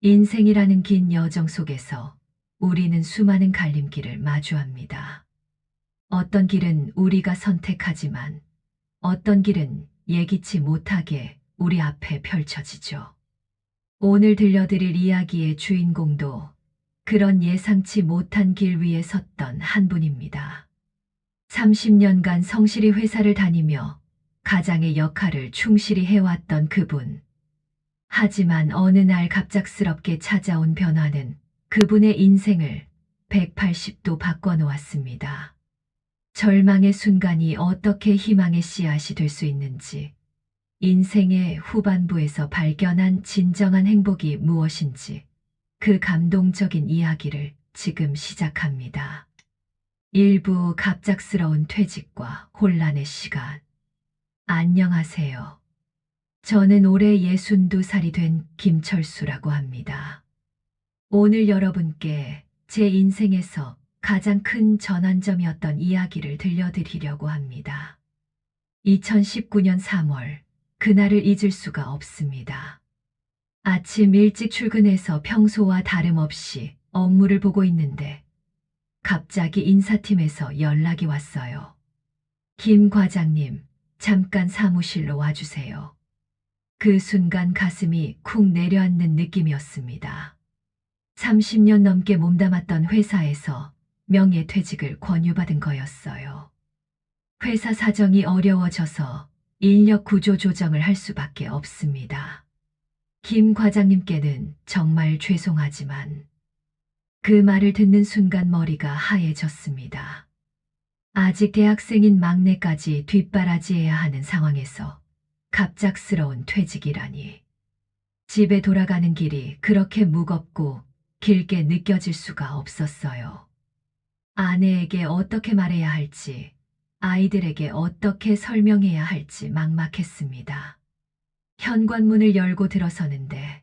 인생이라는 긴 여정 속에서 우리는 수많은 갈림길을 마주합니다. 어떤 길은 우리가 선택하지만 어떤 길은 예기치 못하게 우리 앞에 펼쳐지죠. 오늘 들려드릴 이야기의 주인공도 그런 예상치 못한 길 위에 섰던 한 분입니다. 30년간 성실히 회사를 다니며 가장의 역할을 충실히 해왔던 그분. 하지만 어느 날 갑작스럽게 찾아온 변화는 그분의 인생을 180도 바꿔놓았습니다. 절망의 순간이 어떻게 희망의 씨앗이 될 수 있는지, 인생의 후반부에서 발견한 진정한 행복이 무엇인지, 그 감동적인 이야기를 지금 시작합니다. 일부 갑작스러운 퇴직과 혼란의 시간. 안녕하세요. 저는 올해 62살이 된 김철수라고 합니다. 오늘 여러분께 제 인생에서 가장 큰 전환점이었던 이야기를 들려드리려고 합니다. 2019년 3월, 그날을 잊을 수가 없습니다. 아침 일찍 출근해서 평소와 다름없이 업무를 보고 있는데 갑자기 인사팀에서 연락이 왔어요. 김 과장님, 잠깐 사무실로 와주세요. 그 순간 가슴이 쿵 내려앉는 느낌이었습니다. 30년 넘게 몸담았던 회사에서 명예퇴직을 권유받은 거였어요. 회사 사정이 어려워져서 인력 구조 조정을 할 수밖에 없습니다. 김 과장님께는 정말 죄송하지만 그 말을 듣는 순간 머리가 하얘졌습니다. 아직 대학생인 막내까지 뒷바라지해야 하는 상황에서 갑작스러운 퇴직이라니. 집에 돌아가는 길이 그렇게 무겁고 길게 느껴질 수가 없었어요. 아내에게 어떻게 말해야 할지, 아이들에게 어떻게 설명해야 할지 막막했습니다. 현관문을 열고 들어서는데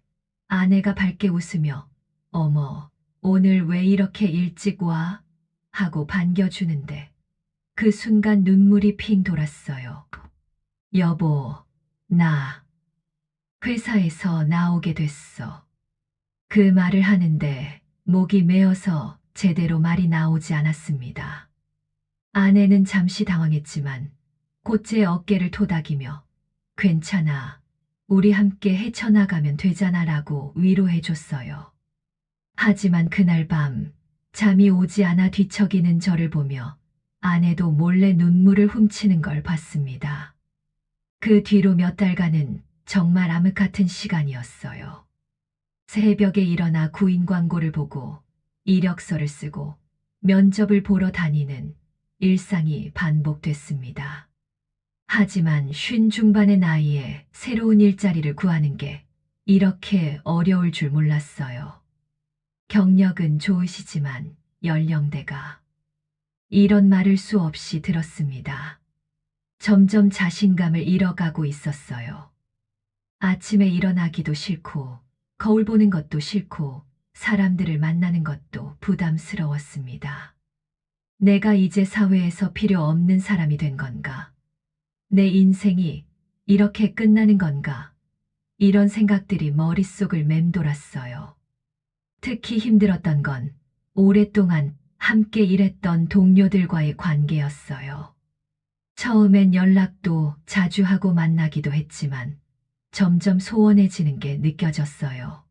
아내가 밝게 웃으며 "어머, 오늘 왜 이렇게 일찍 와?" 하고 반겨주는데 그 순간 눈물이 핑 돌았어요. "여보, 나 회사에서 나오게 됐어." 그 말을 하는데 목이 메어서 제대로 말이 나오지 않았습니다. 아내는 잠시 당황했지만 곧 제 어깨를 토닥이며 "괜찮아. 우리 함께 헤쳐나가면 되잖아 라고 위로해줬어요. 하지만 그날 밤 잠이 오지 않아 뒤척이는 저를 보며 아내도 몰래 눈물을 훔치는 걸 봤습니다. 그 뒤로 몇 달간은 정말 암흑 같은 시간이었어요. 새벽에 일어나 구인 광고를 보고 이력서를 쓰고 면접을 보러 다니는 일상이 반복됐습니다. 하지만 50 중반의 나이에 새로운 일자리를 구하는 게 이렇게 어려울 줄 몰랐어요. 경력은 좋으시지만 연령대가. 이런 말을 수없이 들었습니다. 점점 자신감을 잃어가고 있었어요. 아침에 일어나기도 싫고, 거울 보는 것도 싫고, 사람들을 만나는 것도 부담스러웠습니다. 내가 이제 사회에서 필요 없는 사람이 된 건가? 내 인생이 이렇게 끝나는 건가? 이런 생각들이 머릿속을 맴돌았어요. 특히 힘들었던 건 오랫동안 함께 일했던 동료들과의 관계였어요. 처음엔 연락도 자주 하고 만나기도 했지만 점점 소원해지는 게 느껴졌어요.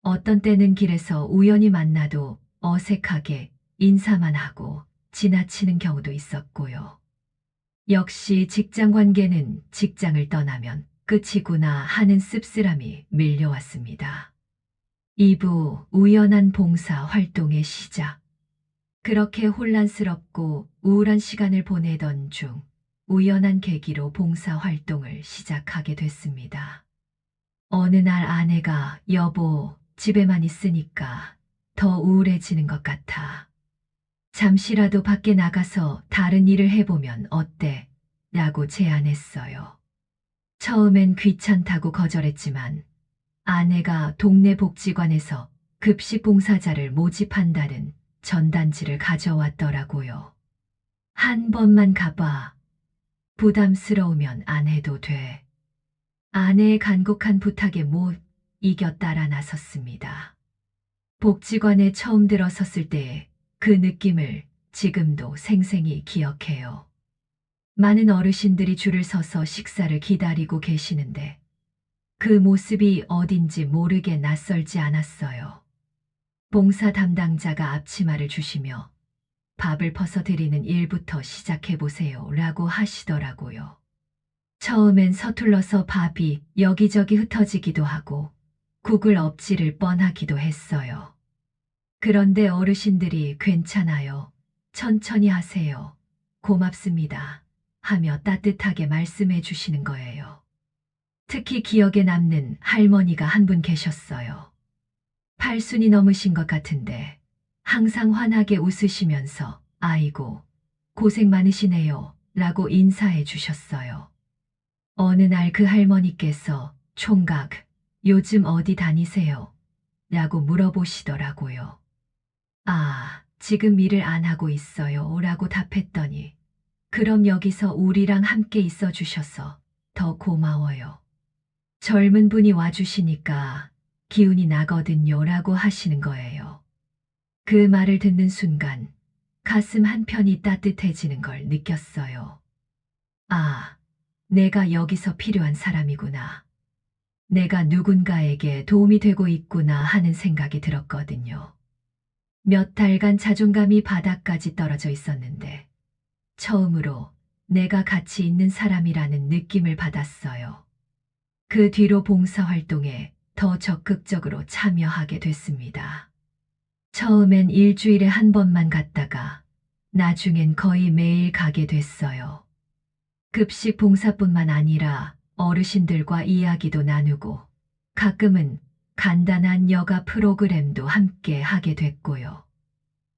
어떤 때는 길에서 우연히 만나도 어색하게 인사만 하고 지나치는 경우도 있었고요. 역시 직장 관계는 직장을 떠나면 끝이구나 하는 씁쓸함이 밀려왔습니다. 2부 우연한 봉사 활동의 시작. 그렇게 혼란스럽고 우울한 시간을 보내던 중 우연한 계기로 봉사 활동을 시작하게 됐습니다. 어느 날 아내가 "여보, 집에만 있으니까 더 우울해지는 것 같아. 잠시라도 밖에 나가서 다른 일을 해보면 어때?" 라고 제안했어요. 처음엔 귀찮다고 거절했지만 아내가 동네 복지관에서 급식 봉사자를 모집한다는 전단지를 가져왔더라고요. "한 번만 가봐. 부담스러우면 안 해도 돼." 아내의 간곡한 부탁에 못 이겨 따라 나섰습니다. 복지관에 처음 들어섰을 때의 그 느낌을 지금도 생생히 기억해요. 많은 어르신들이 줄을 서서 식사를 기다리고 계시는데 그 모습이 어딘지 모르게 낯설지 않았어요. 봉사 담당자가 앞치마를 주시며 밥을 퍼서 드리는 일부터 시작해 보세요 라고 하시더라고요. 처음엔 서툴러서 밥이 여기저기 흩어지기도 하고 국을 엎지를 뻔하기도 했어요. 그런데 어르신들이 괜찮아요. 천천히 하세요. 고맙습니다. 하며 따뜻하게 말씀해 주시는 거예요. 특히 기억에 남는 할머니가 한 분 계셨어요. 팔순이 넘으신 것 같은데 항상 환하게 웃으시면서 아이고, 고생 많으시네요 라고 인사해 주셨어요. 어느 날 그 할머니께서 총각, 요즘 어디 다니세요? 라고 물어보시더라고요. 아, 지금 일을 안 하고 있어요 라고 답했더니 그럼 여기서 우리랑 함께 있어 주셔서 더 고마워요. 젊은 분이 와주시니까 기운이 나거든요 라고 하시는 거예요. 그 말을 듣는 순간 가슴 한편이 따뜻해지는 걸 느꼈어요. 아, 내가 여기서 필요한 사람이구나. 내가 누군가에게 도움이 되고 있구나 하는 생각이 들었거든요. 몇 달간 자존감이 바닥까지 떨어져 있었는데 처음으로 내가 가치 있는 사람이라는 느낌을 받았어요. 그 뒤로 봉사활동에 더 적극적으로 참여하게 됐습니다. 처음엔 일주일에 한 번만 갔다가 나중엔 거의 매일 가게 됐어요. 급식 봉사뿐만 아니라 어르신들과 이야기도 나누고 가끔은 간단한 여가 프로그램도 함께 하게 됐고요.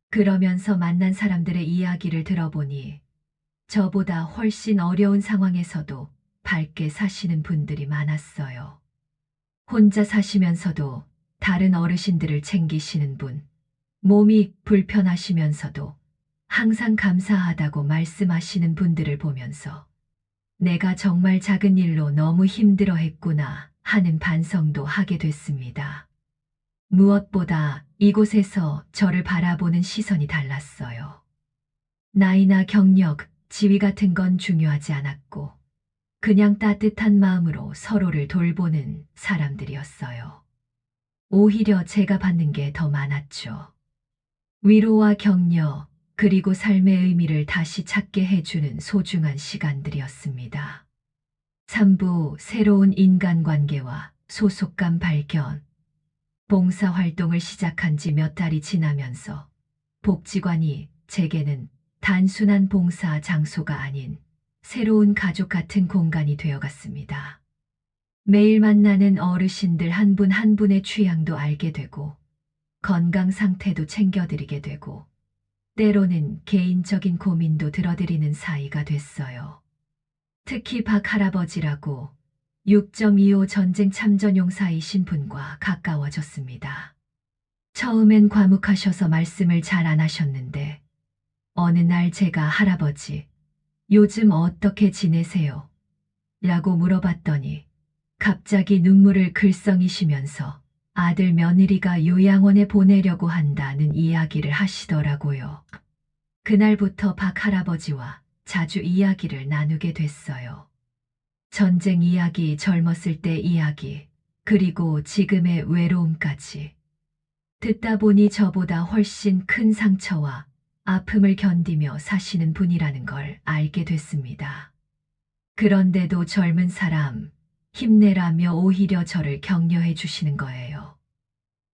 그러면서 만난 사람들의 이야기를 들어보니 저보다 훨씬 어려운 상황에서도 밝게 사시는 분들이 많았어요. 혼자 사시면서도 다른 어르신들을 챙기시는 분, 몸이 불편하시면서도 항상 감사하다고 말씀하시는 분들을 보면서 내가 정말 작은 일로 너무 힘들어 했구나 하는 반성도 하게 됐습니다. 무엇보다 이곳에서 저를 바라보는 시선이 달랐어요. 나이나 경력, 지위 같은 건 중요하지 않았고 그냥 따뜻한 마음으로 서로를 돌보는 사람들이었어요. 오히려 제가 받는 게 더 많았죠. 위로와 격려, 그리고 삶의 의미를 다시 찾게 해주는 소중한 시간들이었습니다. 3부 새로운 인간관계와 소속감 발견. 봉사활동을 시작한 지 몇 달이 지나면서 복지관이 제게는 단순한 봉사 장소가 아닌 새로운 가족 같은 공간이 되어갔습니다. 매일 만나는 어르신들 한 분 한 분의 취향도 알게 되고 건강 상태도 챙겨드리게 되고 때로는 개인적인 고민도 들어드리는 사이가 됐어요. 특히 박 할아버지라고 6.25 전쟁 참전용사이신 분과 가까워졌습니다. 처음엔 과묵하셔서 말씀을 잘 안 하셨는데 어느 날 제가 할아버지, 요즘 어떻게 지내세요? 라고 물어봤더니 갑자기 눈물을 글썽이시면서 아들 며느리가 요양원에 보내려고 한다는 이야기를 하시더라고요. 그날부터 박 할아버지와 자주 이야기를 나누게 됐어요. 전쟁 이야기, 젊었을 때 이야기, 그리고 지금의 외로움까지. 듣다 보니 저보다 훨씬 큰 상처와 아픔을 견디며 사시는 분이라는 걸 알게 됐습니다. 그런데도 젊은 사람, 힘내라며 오히려 저를 격려해 주시는 거예요.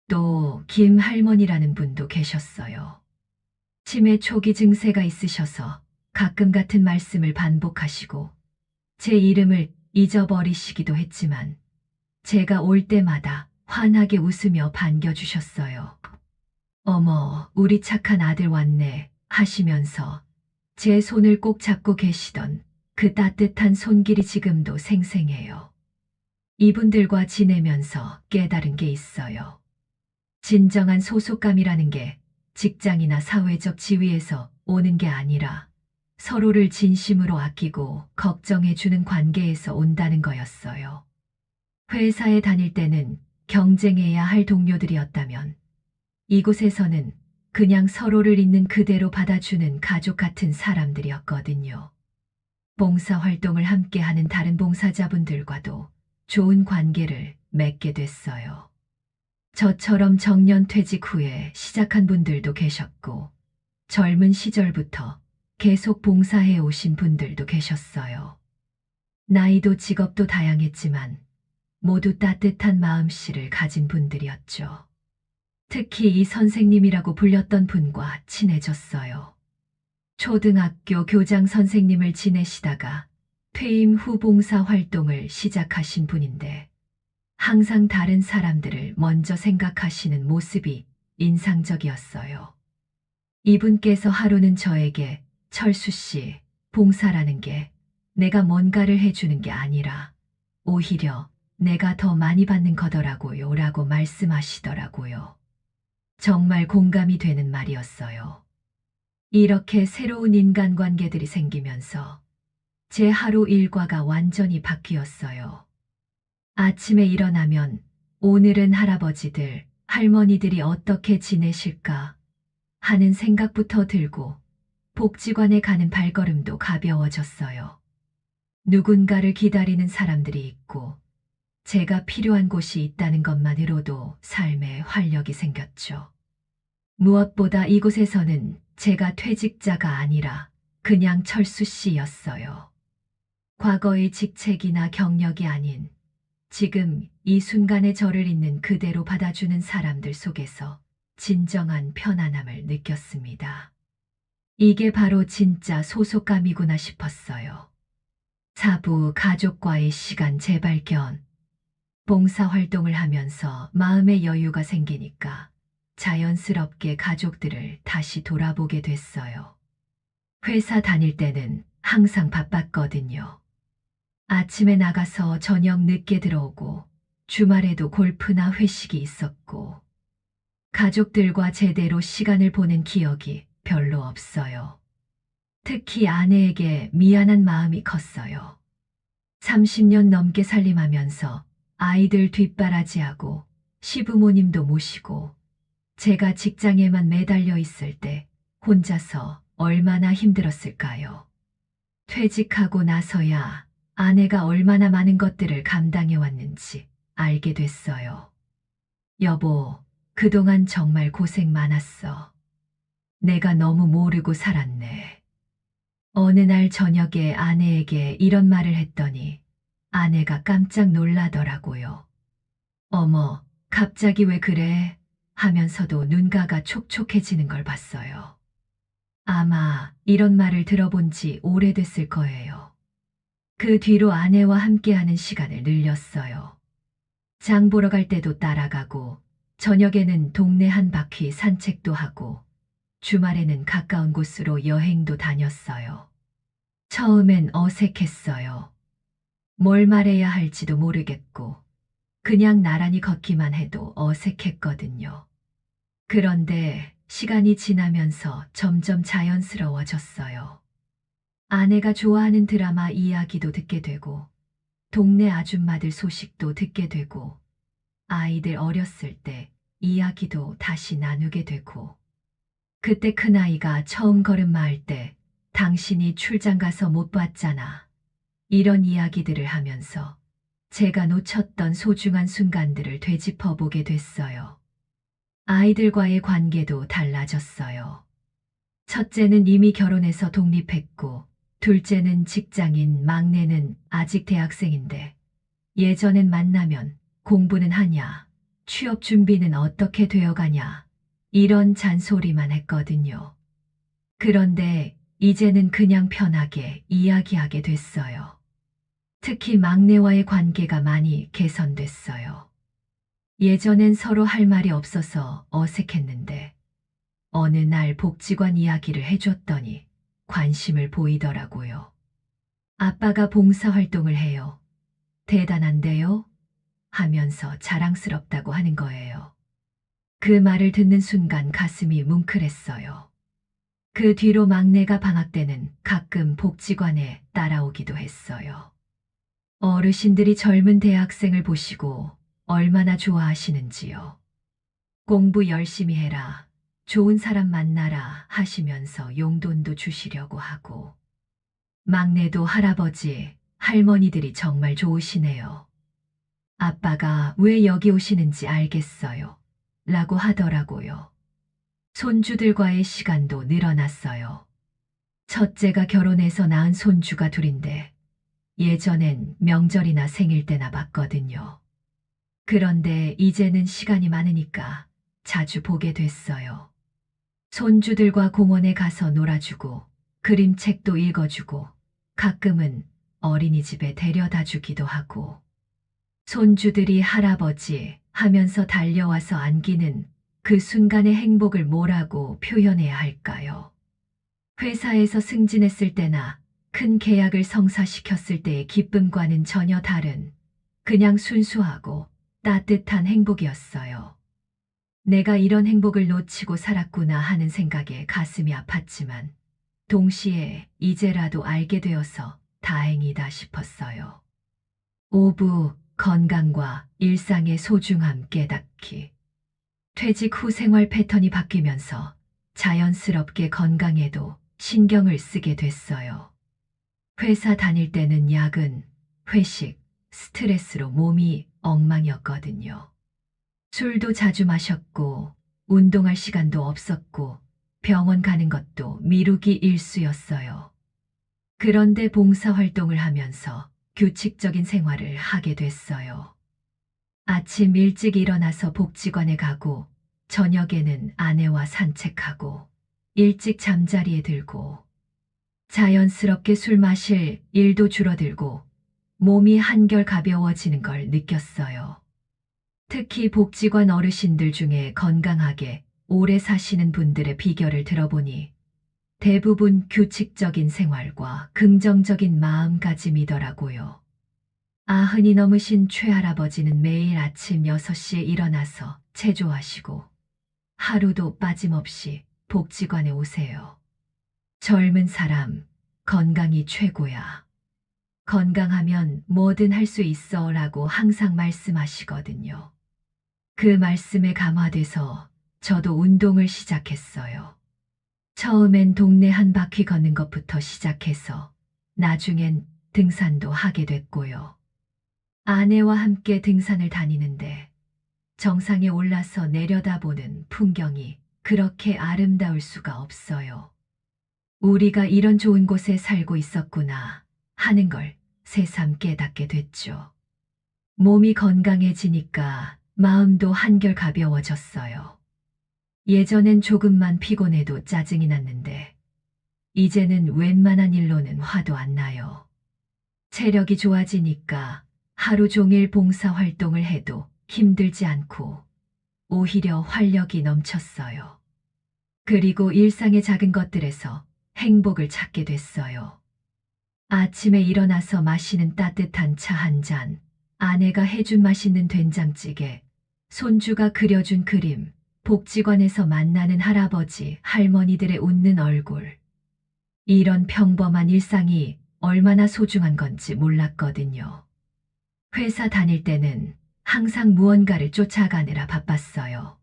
또 김 할머니라는 분도 계셨어요. 치매 초기 증세가 있으셔서 가끔 같은 말씀을 반복하시고 제 이름을 잊어버리시기도 했지만 제가 올 때마다 환하게 웃으며 반겨주셨어요. 어머, 우리 착한 아들 왔네 하시면서 제 손을 꼭 잡고 계시던 그 따뜻한 손길이 지금도 생생해요. 이분들과 지내면서 깨달은 게 있어요. 진정한 소속감이라는 게 직장이나 사회적 지위에서 오는 게 아니라 서로를 진심으로 아끼고 걱정해주는 관계에서 온다는 거였어요. 회사에 다닐 때는 경쟁해야 할 동료들이었다면 이곳에서는 그냥 서로를 있는 그대로 받아주는 가족 같은 사람들이었거든요. 봉사활동을 함께하는 다른 봉사자분들과도 좋은 관계를 맺게 됐어요. 저처럼 정년 퇴직 후에 시작한 분들도 계셨고, 젊은 시절부터 계속 봉사해 오신 분들도 계셨어요. 나이도 직업도 다양했지만 모두 따뜻한 마음씨를 가진 분들이었죠. 특히 이 선생님이라고 불렸던 분과 친해졌어요. 초등학교 교장 선생님을 지내시다가 퇴임 후 봉사 활동을 시작하신 분인데 항상 다른 사람들을 먼저 생각하시는 모습이 인상적이었어요. 이분께서 하루는 저에게 철수 씨, 봉사라는 게 내가 뭔가를 해주는 게 아니라 오히려 내가 더 많이 받는 거더라고요 라고 말씀하시더라고요. 정말 공감이 되는 말이었어요. 이렇게 새로운 인간관계들이 생기면서 제 하루 일과가 완전히 바뀌었어요. 아침에 일어나면 오늘은 할아버지들, 할머니들이 어떻게 지내실까 하는 생각부터 들고 복지관에 가는 발걸음도 가벼워졌어요. 누군가를 기다리는 사람들이 있고 제가 필요한 곳이 있다는 것만으로도 삶에 활력이 생겼죠. 무엇보다 이곳에서는 제가 퇴직자가 아니라 그냥 철수 씨였어요. 과거의 직책이나 경력이 아닌 지금 이 순간의 저를 있는 그대로 받아주는 사람들 속에서 진정한 편안함을 느꼈습니다. 이게 바로 진짜 소속감이구나 싶었어요. 사부 가족과의 시간 재발견. 봉사활동을 하면서 마음의 여유가 생기니까 자연스럽게 가족들을 다시 돌아보게 됐어요. 회사 다닐 때는 항상 바빴거든요. 아침에 나가서 저녁 늦게 들어오고 주말에도 골프나 회식이 있었고 가족들과 제대로 시간을 보낸 기억이 별로 없어요. 특히 아내에게 미안한 마음이 컸어요. 30년 넘게 살림하면서 아이들 뒷바라지하고 시부모님도 모시고 제가 직장에만 매달려 있을 때 혼자서 얼마나 힘들었을까요? 퇴직하고 나서야 아내가 얼마나 많은 것들을 감당해 왔는지 알게 됐어요. 여보, 그동안 정말 고생 많았어. 내가 너무 모르고 살았네. 어느 날 저녁에 아내에게 이런 말을 했더니 아내가 깜짝 놀라더라고요. 어머, 갑자기 왜 그래? 하면서도 눈가가 촉촉해지는 걸 봤어요. 아마 이런 말을 들어본 지 오래됐을 거예요. 그 뒤로 아내와 함께하는 시간을 늘렸어요. 장 보러 갈 때도 따라가고, 저녁에는 동네 한 바퀴 산책도 하고, 주말에는 가까운 곳으로 여행도 다녔어요. 처음엔 어색했어요. 뭘 말해야 할지도 모르겠고, 그냥 나란히 걷기만 해도 어색했거든요. 그런데 시간이 지나면서 점점 자연스러워졌어요. 아내가 좋아하는 드라마 이야기도 듣게 되고, 동네 아줌마들 소식도 듣게 되고, 아이들 어렸을 때 이야기도 다시 나누게 되고, 그때 큰아이가 처음 걸음마 할 때 당신이 출장 가서 못 봤잖아. 이런 이야기들을 하면서 제가 놓쳤던 소중한 순간들을 되짚어 보게 됐어요. 아이들과의 관계도 달라졌어요. 첫째는 이미 결혼해서 독립했고, 둘째는 직장인, 막내는 아직 대학생인데, 예전엔 만나면 공부는 하냐, 취업 준비는 어떻게 되어가냐, 이런 잔소리만 했거든요. 그런데 이제는 그냥 편하게 이야기하게 됐어요. 특히 막내와의 관계가 많이 개선됐어요. 예전엔 서로 할 말이 없어서 어색했는데 어느 날 복지관 이야기를 해줬더니 관심을 보이더라고요. 아빠가 봉사활동을 해요. 대단한데요? 하면서 자랑스럽다고 하는 거예요. 그 말을 듣는 순간 가슴이 뭉클했어요. 그 뒤로 막내가 방학 때는 가끔 복지관에 따라오기도 했어요. 어르신들이 젊은 대학생을 보시고 얼마나 좋아하시는지요. 공부 열심히 해라. 좋은 사람 만나라 하시면서 용돈도 주시려고 하고. 막내도 할아버지, 할머니들이 정말 좋으시네요. 아빠가 왜 여기 오시는지 알겠어요. 라고 하더라고요. 손주들과의 시간도 늘어났어요. 첫째가 결혼해서 낳은 손주가 둘인데 예전엔 명절이나 생일 때나 봤거든요. 그런데 이제는 시간이 많으니까 자주 보게 됐어요. 손주들과 공원에 가서 놀아주고 그림책도 읽어주고 가끔은 어린이집에 데려다 주기도 하고 손주들이 할아버지 하면서 달려와서 안기는 그 순간의 행복을 뭐라고 표현해야 할까요? 회사에서 승진했을 때나 큰 계약을 성사시켰을 때의 기쁨과는 전혀 다른 그냥 순수하고 따뜻한 행복이었어요. 내가 이런 행복을 놓치고 살았구나 하는 생각에 가슴이 아팠지만 동시에 이제라도 알게 되어서 다행이다 싶었어요. 5부 건강과 일상의 소중함 깨닫기. 퇴직 후 생활 패턴이 바뀌면서 자연스럽게 건강에도 신경을 쓰게 됐어요. 회사 다닐 때는 야근, 회식, 스트레스로 몸이 엉망이었거든요. 술도 자주 마셨고, 운동할 시간도 없었고, 병원 가는 것도 미루기 일쑤였어요. 그런데 봉사활동을 하면서 규칙적인 생활을 하게 됐어요. 아침 일찍 일어나서 복지관에 가고, 저녁에는 아내와 산책하고, 일찍 잠자리에 들고, 자연스럽게 술 마실 일도 줄어들고, 몸이 한결 가벼워지는 걸 느꼈어요. 특히 복지관 어르신들 중에 건강하게 오래 사시는 분들의 비결을 들어보니 대부분 규칙적인 생활과 긍정적인 마음가짐이더라고요. 90이 넘으신 최할아버지는 매일 아침 6시에 일어나서 체조하시고 하루도 빠짐없이 복지관에 오세요. 젊은 사람, 건강이 최고야. 건강하면 뭐든 할 수 있어 라고 항상 말씀하시거든요. 그 말씀에 감화돼서 저도 운동을 시작했어요. 처음엔 동네 한 바퀴 걷는 것부터 시작해서 나중엔 등산도 하게 됐고요. 아내와 함께 등산을 다니는데 정상에 올라서 내려다보는 풍경이 그렇게 아름다울 수가 없어요. 우리가 이런 좋은 곳에 살고 있었구나 하는 걸 새삼 깨닫게 됐죠. 몸이 건강해지니까 마음도 한결 가벼워졌어요. 예전엔 조금만 피곤해도 짜증이 났는데 이제는 웬만한 일로는 화도 안 나요. 체력이 좋아지니까 하루 종일 봉사활동을 해도 힘들지 않고 오히려 활력이 넘쳤어요. 그리고 일상의 작은 것들에서 행복을 찾게 됐어요. 아침에 일어나서 마시는 따뜻한 차 한 잔, 아내가 해준 맛있는 된장찌개, 손주가 그려준 그림, 복지관에서 만나는 할아버지, 할머니들의 웃는 얼굴. 이런 평범한 일상이 얼마나 소중한 건지 몰랐거든요. 회사 다닐 때는 항상 무언가를 쫓아가느라 바빴어요.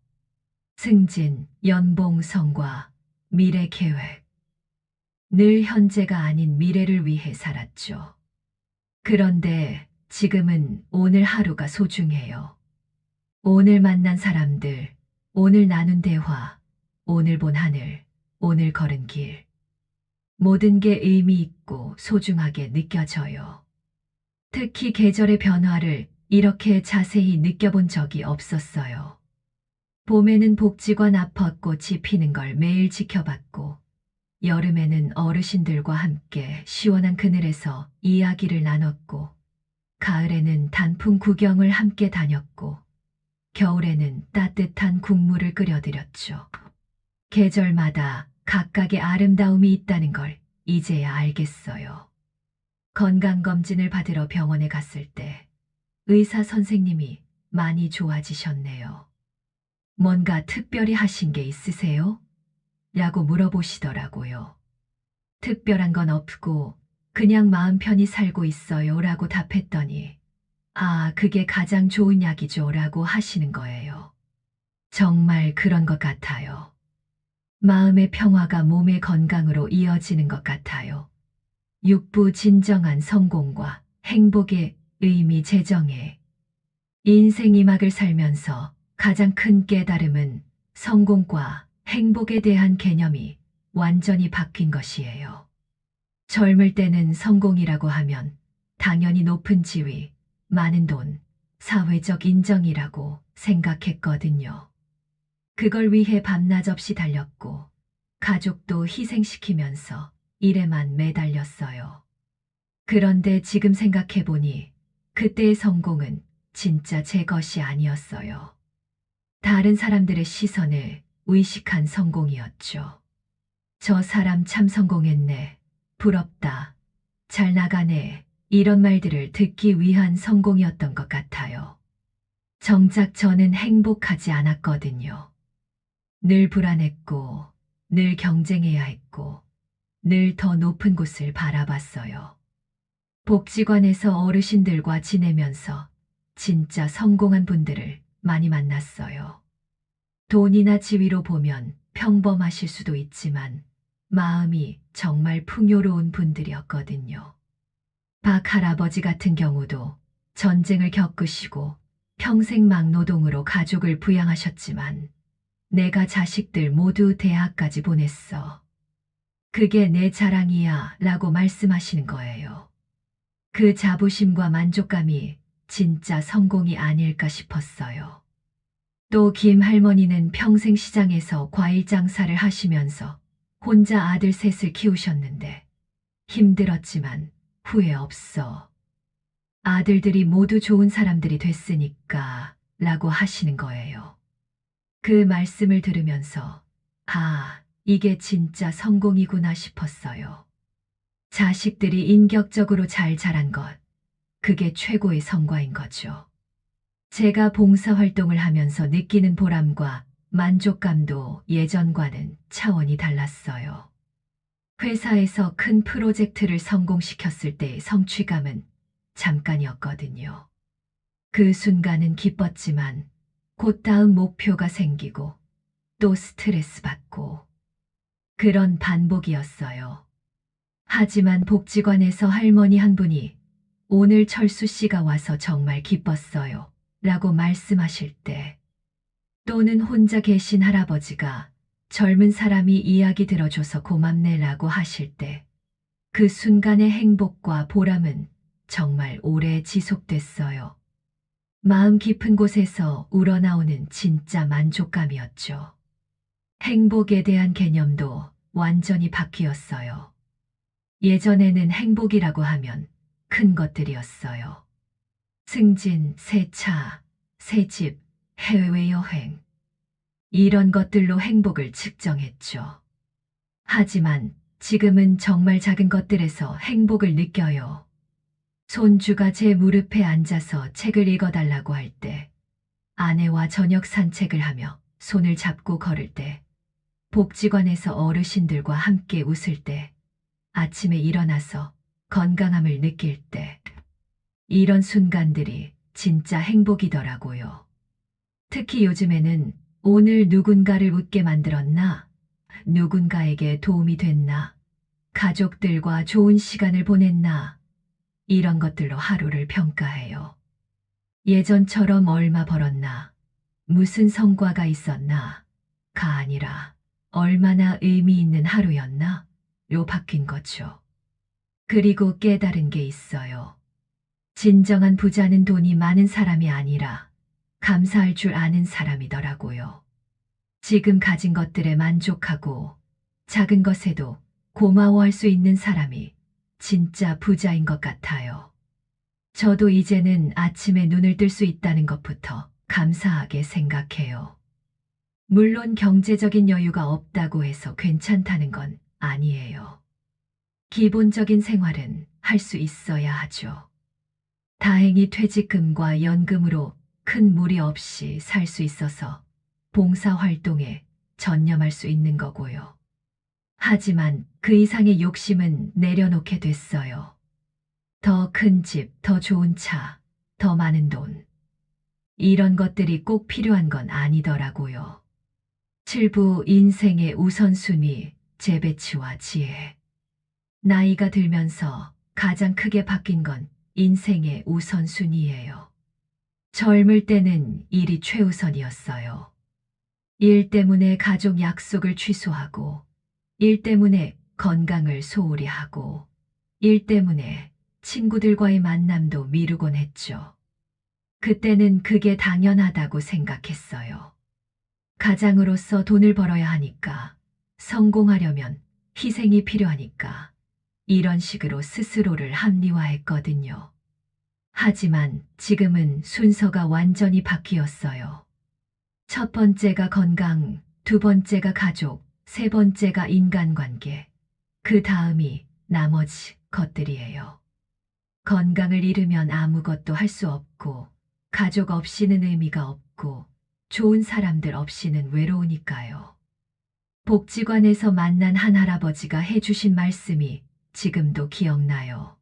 승진, 연봉, 성과, 미래 계획. 늘 현재가 아닌 미래를 위해 살았죠. 그런데 지금은 오늘 하루가 소중해요. 오늘 만난 사람들, 오늘 나눈 대화, 오늘 본 하늘, 오늘 걸은 길. 모든 게 의미 있고 소중하게 느껴져요. 특히 계절의 변화를 이렇게 자세히 느껴본 적이 없었어요. 봄에는 복지관 앞 벚꽃이 피는 걸 매일 지켜봤고, 여름에는 어르신들과 함께 시원한 그늘에서 이야기를 나눴고, 가을에는 단풍 구경을 함께 다녔고, 겨울에는 따뜻한 국물을 끓여드렸죠. 계절마다 각각의 아름다움이 있다는 걸 이제야 알겠어요. 건강검진을 받으러 병원에 갔을 때 의사 선생님이 많이 좋아지셨네요. 뭔가 특별히 하신 게 있으세요? 라고 물어보시더라고요. 특별한 건 없고 그냥 마음 편히 살고 있어요 라고 답했더니 그게 가장 좋은 약이죠 라고 하시는 거예요. 정말 그런 것 같아요. 마음의 평화가 몸의 건강으로 이어지는 것 같아요. 육부 진정한 성공과 행복의 의미 제정에 인생 이 막을 살면서 가장 큰 깨달음은 성공과 행복에 대한 개념이 완전히 바뀐 것이에요. 젊을 때는 성공이라고 하면 당연히 높은 지위, 많은 돈, 사회적 인정이라고 생각했거든요. 그걸 위해 밤낮 없이 달렸고 가족도 희생시키면서 일에만 매달렸어요. 그런데 지금 생각해보니 그때의 성공은 진짜 제 것이 아니었어요. 다른 사람들의 시선을 의식한 성공이었죠. 저 사람 참 성공했네. 부럽다. 잘 나가네. 이런 말들을 듣기 위한 성공이었던 것 같아요. 정작 저는 행복하지 않았거든요. 늘 불안했고, 늘 경쟁해야 했고, 늘 더 높은 곳을 바라봤어요. 복지관에서 어르신들과 지내면서 진짜 성공한 분들을 많이 만났어요. 돈이나 지위로 보면 평범하실 수도 있지만 마음이 정말 풍요로운 분들이었거든요. 박 할아버지 같은 경우도 전쟁을 겪으시고 평생 막노동으로 가족을 부양하셨지만 내가 자식들 모두 대학까지 보냈어. 그게 내 자랑이야 라고 말씀하시는 거예요. 그 자부심과 만족감이 진짜 성공이 아닐까 싶었어요. 또 김 할머니는 평생 시장에서 과일 장사를 하시면서 혼자 아들 셋을 키우셨는데 힘들었지만 후회 없어. 아들들이 모두 좋은 사람들이 됐으니까 라고 하시는 거예요. 그 말씀을 들으면서 아, 이게 진짜 성공이구나 싶었어요. 자식들이 인격적으로 잘 자란 것, 그게 최고의 성과인 거죠. 제가 봉사활동을 하면서 느끼는 보람과 만족감도 예전과는 차원이 달랐어요. 회사에서 큰 프로젝트를 성공시켰을 때의 성취감은 잠깐이었거든요. 그 순간은 기뻤지만 곧 다음 목표가 생기고 또 스트레스 받고 그런 반복이었어요. 하지만 복지관에서 할머니 한 분이 오늘 철수 씨가 와서 정말 기뻤어요. 라고 말씀하실 때 또는 혼자 계신 할아버지가 젊은 사람이 이야기 들어줘서 고맙네 라고 하실 때 그 순간의 행복과 보람은 정말 오래 지속됐어요. 마음 깊은 곳에서 우러나오는 진짜 만족감이었죠. 행복에 대한 개념도 완전히 바뀌었어요. 예전에는 행복이라고 하면 큰 것들이었어요. 승진, 새 차, 새 집, 해외여행. 이런 것들로 행복을 측정했죠. 하지만 지금은 정말 작은 것들에서 행복을 느껴요. 손주가 제 무릎에 앉아서 책을 읽어달라고 할 때, 아내와 저녁 산책을 하며 손을 잡고 걸을 때, 복지관에서 어르신들과 함께 웃을 때, 아침에 일어나서 건강함을 느낄 때, 이런 순간들이 진짜 행복이더라고요. 특히 요즘에는 오늘 누군가를 웃게 만들었나, 누군가에게 도움이 됐나, 가족들과 좋은 시간을 보냈나, 이런 것들로 하루를 평가해요. 예전처럼 얼마 벌었나, 무슨 성과가 있었나, 가 아니라 얼마나 의미 있는 하루였나, 로 바뀐 거죠. 그리고 깨달은 게 있어요. 진정한 부자는 돈이 많은 사람이 아니라 감사할 줄 아는 사람이더라고요. 지금 가진 것들에 만족하고 작은 것에도 고마워할 수 있는 사람이 진짜 부자인 것 같아요. 저도 이제는 아침에 눈을 뜰 수 있다는 것부터 감사하게 생각해요. 물론 경제적인 여유가 없다고 해서 괜찮다는 건 아니에요. 기본적인 생활은 할 수 있어야 하죠. 다행히 퇴직금과 연금으로 큰 무리 없이 살 수 있어서 봉사활동에 전념할 수 있는 거고요. 하지만 그 이상의 욕심은 내려놓게 됐어요. 더 큰 집, 더 좋은 차, 더 많은 돈. 이런 것들이 꼭 필요한 건 아니더라고요. 7부 인생의 우선순위, 재배치와 지혜. 나이가 들면서 가장 크게 바뀐 건 인생의 우선순위예요. 젊을 때는 일이 최우선이었어요. 일 때문에 가족 약속을 취소하고, 일 때문에 건강을 소홀히 하고, 일 때문에 친구들과의 만남도 미루곤 했죠. 그때는 그게 당연하다고 생각했어요. 가장으로서 돈을 벌어야 하니까, 성공하려면 희생이 필요하니까, 이런 식으로 스스로를 합리화했거든요. 하지만 지금은 순서가 완전히 바뀌었어요. 첫 번째가 건강, 두 번째가 가족, 세 번째가 인간관계, 그 다음이 나머지 것들이에요. 건강을 잃으면 아무것도 할 수 없고, 가족 없이는 의미가 없고, 좋은 사람들 없이는 외로우니까요. 복지관에서 만난 한 할아버지가 해주신 말씀이 지금도 기억나요.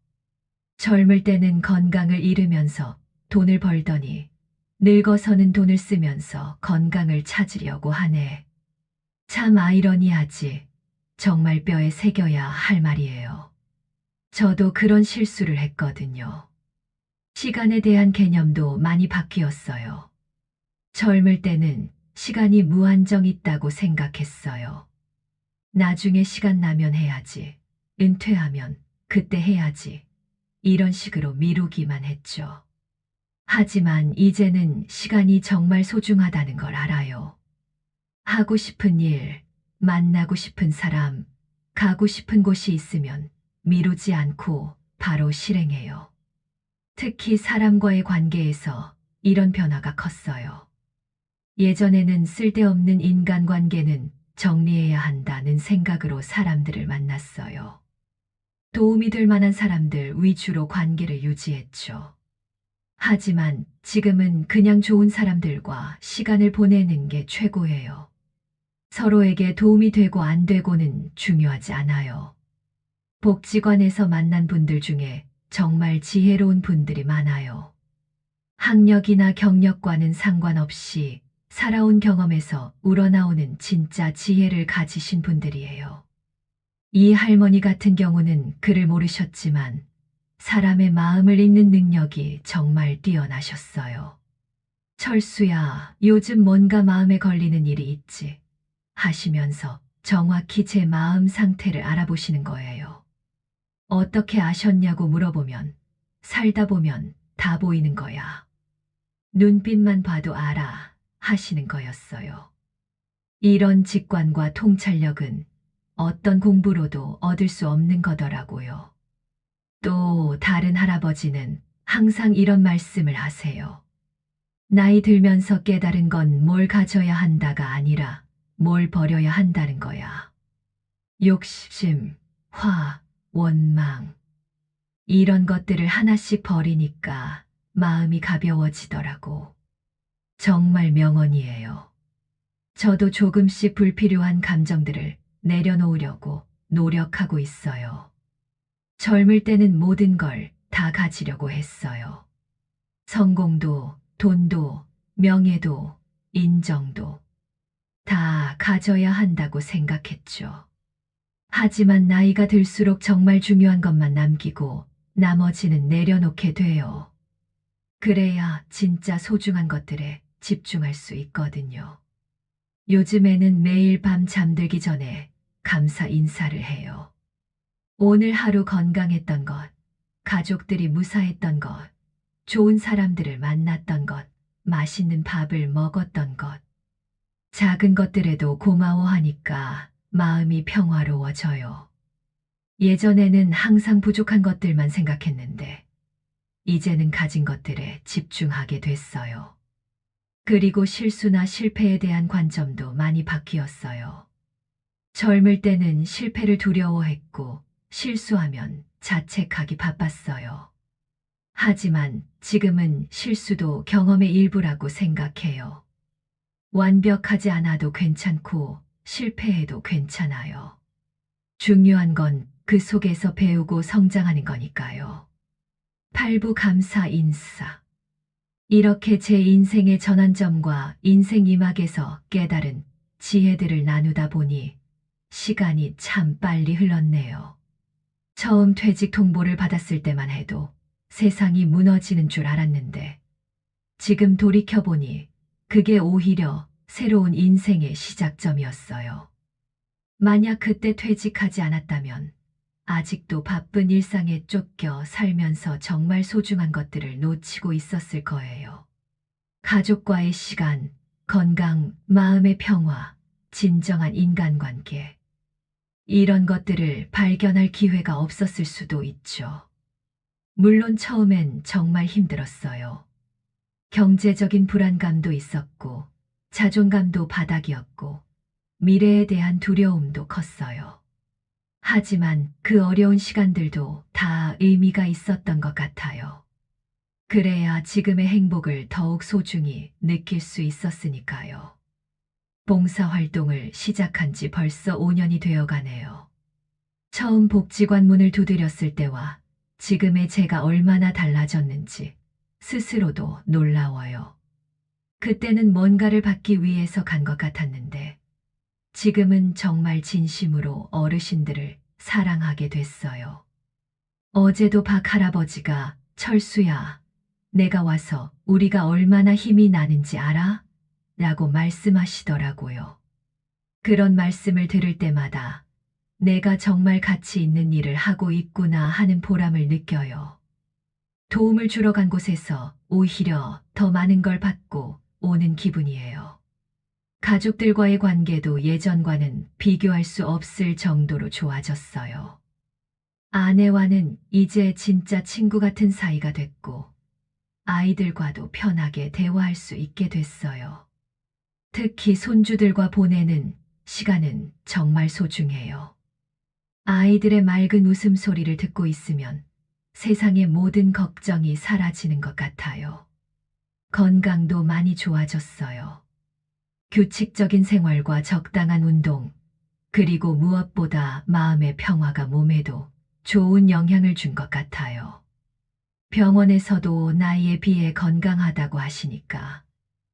젊을 때는 건강을 잃으면서 돈을 벌더니 늙어서는 돈을 쓰면서 건강을 찾으려고 하네. 참 아이러니하지. 정말 뼈에 새겨야 할 말이에요. 저도 그런 실수를 했거든요. 시간에 대한 개념도 많이 바뀌었어요. 젊을 때는 시간이 무한정 있다고 생각했어요. 나중에 시간 나면 해야지. 은퇴하면 그때 해야지. 이런 식으로 미루기만 했죠. 하지만 이제는 시간이 정말 소중하다는 걸 알아요. 하고 싶은 일, 만나고 싶은 사람, 가고 싶은 곳이 있으면 미루지 않고 바로 실행해요. 특히 사람과의 관계에서 이런 변화가 컸어요. 예전에는 쓸데없는 인간관계는 정리해야 한다는 생각으로 사람들을 만났어요. 도움이 될 만한 사람들 위주로 관계를 유지했죠. 하지만 지금은 그냥 좋은 사람들과 시간을 보내는 게 최고예요. 서로에게 도움이 되고 안 되고는 중요하지 않아요. 복지관에서 만난 분들 중에 정말 지혜로운 분들이 많아요. 학력이나 경력과는 상관없이 살아온 경험에서 우러나오는 진짜 지혜를 가지신 분들이에요. 이 할머니 같은 경우는 글을 모르셨지만 사람의 마음을 읽는 능력이 정말 뛰어나셨어요. 철수야, 요즘 뭔가 마음에 걸리는 일이 있지? 하시면서 정확히 제 마음 상태를 알아보시는 거예요. 어떻게 아셨냐고 물어보면 살다 보면 다 보이는 거야. 눈빛만 봐도 알아 하시는 거였어요. 이런 직관과 통찰력은 어떤 공부로도 얻을 수 없는 거더라고요. 또 다른 할아버지는 항상 이런 말씀을 하세요. 나이 들면서 깨달은 건 뭘 가져야 한다가 아니라 뭘 버려야 한다는 거야. 욕심, 화, 원망. 이런 것들을 하나씩 버리니까 마음이 가벼워지더라고. 정말 명언이에요. 저도 조금씩 불필요한 감정들을 내려놓으려고 노력하고 있어요. 젊을 때는 모든 걸 다 가지려고 했어요. 성공도, 돈도, 명예도, 인정도 다 가져야 한다고 생각했죠. 하지만 나이가 들수록 정말 중요한 것만 남기고 나머지는 내려놓게 돼요. 그래야 진짜 소중한 것들에 집중할 수 있거든요. 요즘에는 매일 밤 잠들기 전에 감사 인사를 해요. 오늘 하루 건강했던 것, 가족들이 무사했던 것, 좋은 사람들을 만났던 것, 맛있는 밥을 먹었던 것. 작은 것들에도 고마워하니까 마음이 평화로워져요. 예전에는 항상 부족한 것들만 생각했는데, 이제는 가진 것들에 집중하게 됐어요. 그리고 실수나 실패에 대한 관점도 많이 바뀌었어요. 젊을 때는 실패를 두려워했고, 실수하면 자책하기 바빴어요. 하지만 지금은 실수도 경험의 일부라고 생각해요. 완벽하지 않아도 괜찮고 실패해도 괜찮아요. 중요한 건 그 속에서 배우고 성장하는 거니까요. 8부 감사 인사. 이렇게 제 인생의 전환점과 인생 이막에서 깨달은 지혜들을 나누다 보니 시간이 참 빨리 흘렀네요. 처음 퇴직 통보를 받았을 때만 해도 세상이 무너지는 줄 알았는데 지금 돌이켜보니 그게 오히려 새로운 인생의 시작점이었어요. 만약 그때 퇴직하지 않았다면 아직도 바쁜 일상에 쫓겨 살면서 정말 소중한 것들을 놓치고 있었을 거예요. 가족과의 시간, 건강, 마음의 평화, 진정한 인간관계. 이런 것들을 발견할 기회가 없었을 수도 있죠. 물론 처음엔 정말 힘들었어요. 경제적인 불안감도 있었고, 자존감도 바닥이었고, 미래에 대한 두려움도 컸어요. 하지만 그 어려운 시간들도 다 의미가 있었던 것 같아요. 그래야 지금의 행복을 더욱 소중히 느낄 수 있었으니까요. 봉사활동을 시작한 지 벌써 5년이 되어 가네요. 처음 복지관 문을 두드렸을 때와 지금의 제가 얼마나 달라졌는지 스스로도 놀라워요. 그때는 뭔가를 받기 위해서 간 것 같았는데 지금은 정말 진심으로 어르신들을 사랑하게 됐어요. 어제도 박 할아버지가 철수야, 내가 와서 우리가 얼마나 힘이 나는지 알아? 라고 말씀하시더라고요. 그런 말씀을 들을 때마다 내가 정말 가치 있는 일을 하고 있구나 하는 보람을 느껴요. 도움을 주러 간 곳에서 오히려 더 많은 걸 받고 오는 기분이에요. 가족들과의 관계도 예전과는 비교할 수 없을 정도로 좋아졌어요. 아내와는 이제 진짜 친구 같은 사이가 됐고, 아이들과도 편하게 대화할 수 있게 됐어요. 특히 손주들과 보내는 시간은 정말 소중해요. 아이들의 맑은 웃음소리를 듣고 있으면 세상의 모든 걱정이 사라지는 것 같아요. 건강도 많이 좋아졌어요. 규칙적인 생활과 적당한 운동, 그리고 무엇보다 마음의 평화가 몸에도 좋은 영향을 준 것 같아요. 병원에서도 나이에 비해 건강하다고 하시니까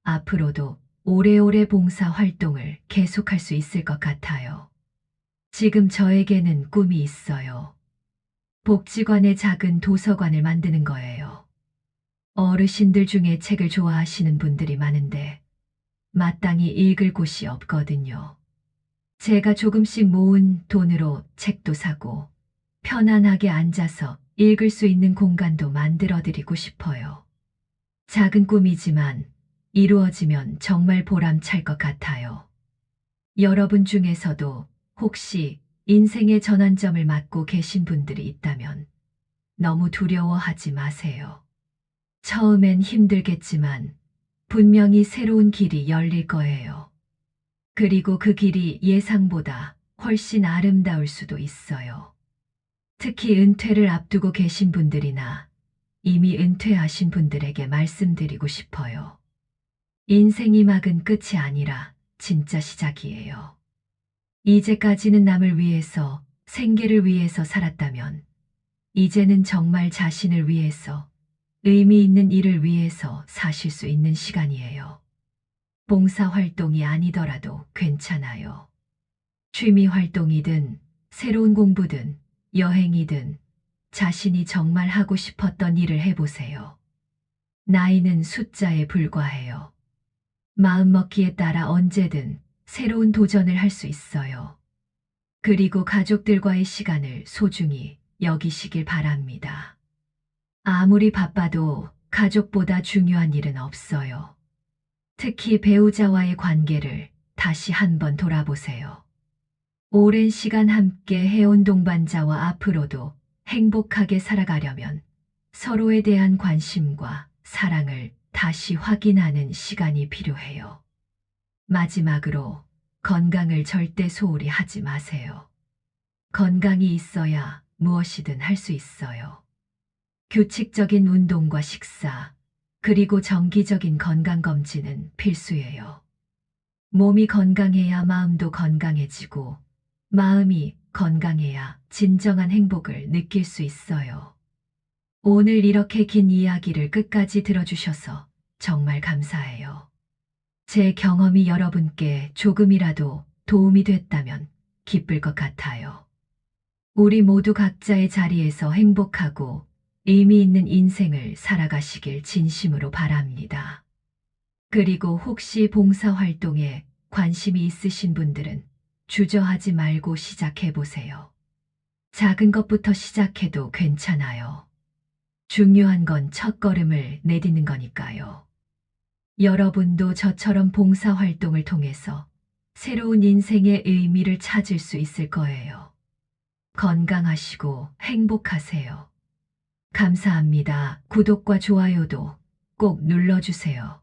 앞으로도 오래오래 봉사 활동을 계속할 수 있을 것 같아요. 지금 저에게는 꿈이 있어요. 복지관의 작은 도서관을 만드는 거예요. 어르신들 중에 책을 좋아하시는 분들이 많은데 마땅히 읽을 곳이 없거든요. 제가 조금씩 모은 돈으로 책도 사고 편안하게 앉아서 읽을 수 있는 공간도 만들어 드리고 싶어요. 작은 꿈이지만 이루어지면 정말 보람찰 것 같아요. 여러분 중에서도 혹시 인생의 전환점을 맞고 계신 분들이 있다면 너무 두려워하지 마세요. 처음엔 힘들겠지만 분명히 새로운 길이 열릴 거예요. 그리고 그 길이 예상보다 훨씬 아름다울 수도 있어요. 특히 은퇴를 앞두고 계신 분들이나 이미 은퇴하신 분들에게 말씀드리고 싶어요. 인생이 막은 끝이 아니라 진짜 시작이에요. 이제까지는 남을 위해서, 생계를 위해서 살았다면, 이제는 정말 자신을 위해서, 의미 있는 일을 위해서 사실 수 있는 시간이에요. 봉사활동이 아니더라도 괜찮아요. 취미 활동이든, 새로운 공부든, 여행이든, 자신이 정말 하고 싶었던 일을 해보세요. 나이는 숫자에 불과해요. 마음먹기에 따라 언제든 새로운 도전을 할 수 있어요. 그리고 가족들과의 시간을 소중히 여기시길 바랍니다. 아무리 바빠도 가족보다 중요한 일은 없어요. 특히 배우자와의 관계를 다시 한번 돌아보세요. 오랜 시간 함께 해온 동반자와 앞으로도 행복하게 살아가려면 서로에 대한 관심과 사랑을 다시 확인하는 시간이 필요해요. 마지막으로 건강을 절대 소홀히 하지 마세요. 건강이 있어야 무엇이든 할 수 있어요. 규칙적인 운동과 식사, 그리고 정기적인 건강검진은 필수예요. 몸이 건강해야 마음도 건강해지고, 마음이 건강해야 진정한 행복을 느낄 수 있어요. 오늘 이렇게 긴 이야기를 끝까지 들어주셔서 정말 감사해요. 제 경험이 여러분께 조금이라도 도움이 됐다면 기쁠 것 같아요. 우리 모두 각자의 자리에서 행복하고 의미 있는 인생을 살아가시길 진심으로 바랍니다. 그리고 혹시 봉사활동에 관심이 있으신 분들은 주저하지 말고 시작해 보세요. 작은 것부터 시작해도 괜찮아요. 중요한 건 첫걸음을 내딛는 거니까요. 여러분도 저처럼 봉사활동을 통해서 새로운 인생의 의미를 찾을 수 있을 거예요. 건강하시고 행복하세요. 감사합니다. 구독과 좋아요도 꼭 눌러주세요.